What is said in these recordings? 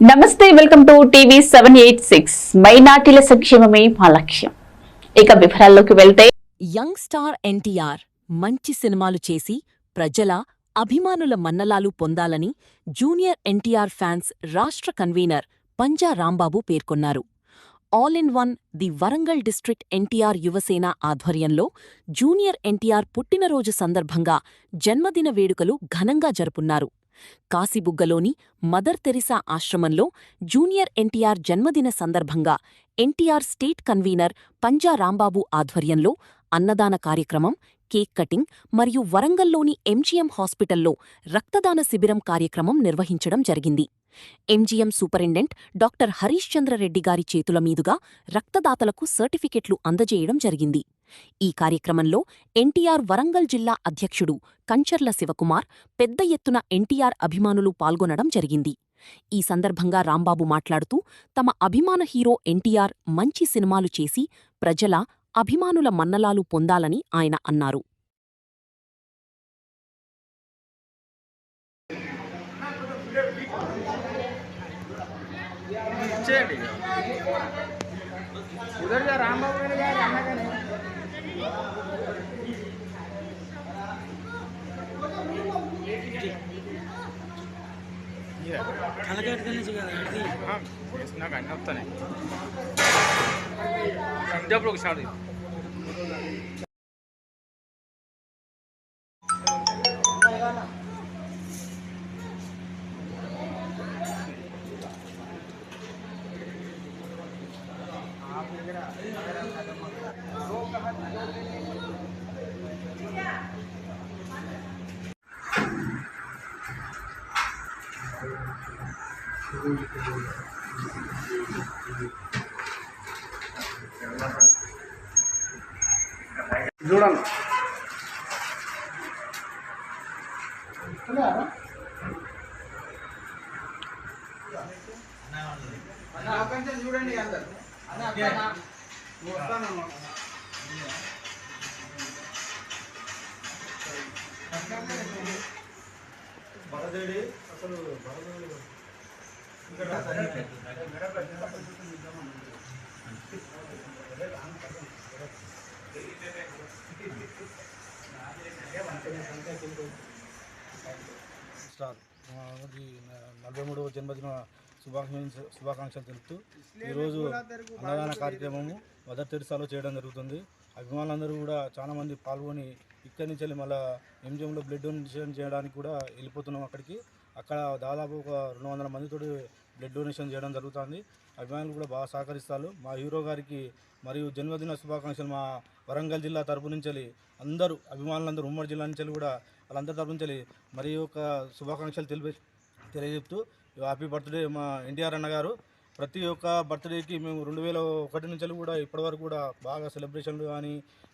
నమస్తే, welcome to TV 786. మైనార్టీల సంక్షేమమే మా లక్ష్యం. ఇక వివరాల్లోకి వెళ్తే, యంగ్ స్టార్ ఎన్టీఆర్ మంచి సినిమాలు చేసి ప్రజల అభిమానుల మన్నలాలు పొందాలని జూనియర్ ఎన్టీఆర్ ఫ్యాన్స్ రాష్ట్ర కన్వీనర్ పంజా రాంబాబు పేర్కొన్నారు. All in one the Warangal district NTR Yuvasena ఆధ్వర్యంలో జూనియర్ ఎన్టీఆర్ పుట్టినరోజు సందర్భంగా జన్మదిన వేడుకలు ఘనంగా జరుపున్నారు. కాశీబుగ్గలోని మదర్ తెరిసా ఆశ్రమంలో జూనియర్ ఎన్టీఆర్ జన్మదిన సందర్భంగా ఎన్టీఆర్ స్టేట్ కన్వీనర్ పంజా రాంబాబు ఆధ్వర్యంలో అన్నదాన కార్యక్రమం, కేక్ కటింగ్ మరియు వరంగల్లోని ఎంజీఎం హాస్పిటల్లో రక్తదాన శిబిరం కార్యక్రమం నిర్వహించడం జరిగింది. MGM superintendent doctor Harish Chandra Reddy గారి చేతుల మీదుగా రక్తదాతలకు సర్టిఫికెట్లు అందజేయడం జరిగింది. ఈ కార్యక్రమంలో ఎన్టీఆర్ వరంగల్ జిల్లా అధ్యక్షుడు కంచర్ల శివకుమార్, పెద్ద ఎత్తున ఎన్టీఆర్ అభిమానులు పాల్గొనడం జరిగింది. ఈ సందర్భంగా రాంబాబు మాట్లాడుతూ, తమ అభిమాన హీరో ఎన్టీఆర్ మంచి సినిమాలు చేసి ప్రజల అభిమానుల మన్నలాలు పొందాలని ఆయన అన్నారు. నాకు అన్నీ వస్తాయి. సంజాపులో ఒకసారి చూడండి. చూడండి అందరు భరదేడి అసలు స్టార్ 43వ జన్మదిన శుభాకాంక్షలు తెలుపుతూ ఈరోజు అన్నదాన కార్యక్రమము మదర్ తెరిసాలో చేయడం జరుగుతుంది. అభిమానులందరూ కూడా చాలామంది పాల్గొని ఇక్కడి నుంచి వెళ్ళి మళ్ళీ ఎంజిఎంలో బ్లడ్ డొనేషన్ చేయడానికి కూడా వెళ్ళిపోతున్నాం. అక్కడ దాదాపు ఒక 200 మందితో బ్లడ్ డొనేషన్ చేయడం జరుగుతుంది. అభిమానులు కూడా బాగా సహకరిస్తారు. మా హీరో గారికి మరియు జన్మదిన శుభాకాంక్షలు మా వరంగల్ జిల్లా తరపు నుంచి అందరూ అభిమానులందరూ ఉమ్మడి జిల్లా నుంచి కూడా వాళ్ళందరి తరపు నుంచి మరి ఒక శుభాకాంక్షలు తెలియజెప్తూ, హ్యాపీ బర్త్డే మా ఎన్టీఆర్ అన్న గారు. ప్రతి ఒక్క బర్త్డేకి మేము 2001 నుంచి కూడా ఇప్పటివరకు కూడా బాగా సెలబ్రేషన్లు కానీ,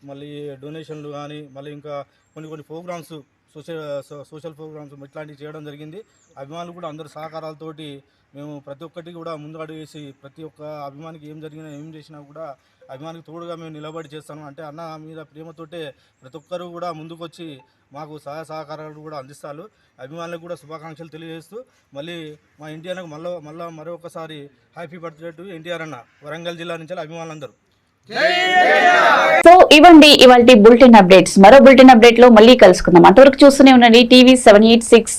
మళ్ళీ డొనేషన్లు కానీ, మళ్ళీ ఇంకా కొన్ని ప్రోగ్రామ్స్, సోషల్ ప్రోగ్రామ్స్ ఇట్లాంటివి చేయడం జరిగింది. అభిమానులు కూడా అందరి సహకారాలతోటి మేము ప్రతి ఒక్కటి కూడా ముందు అడుగు వేసి ప్రతి ఒక్క అభిమానికి ఏం జరిగినా ఏం చేసినా కూడా అభిమానికి తోడుగా మేము నిలబడి చేస్తాము. అంటే అన్న మీద ప్రేమతోటే ప్రతి ఒక్కరూ కూడా ముందుకొచ్చి మాకు సహకారాలు కూడా అందిస్తారు. అభిమానులకు కూడా శుభాకాంక్షలు తెలియజేస్తూ మళ్ళీ మా ఎన్టీఆర్కి మళ్ళీ మరొకసారి హ్యాపీ బర్త్డే టు ఎన్టీఆర్ అన్న, వరంగల్ జిల్లా నుంచి అభిమానులందరూ. సో ఇవ్వండి ఇవాల్టి బులెటిన్ అప్డేట్స్. మరో బులెటిన్ అప్డేట్ లో మళ్ళీ కలుసుకుందాం. అంతవరకు చూస్తూనే ఉండండి టీవీ 786.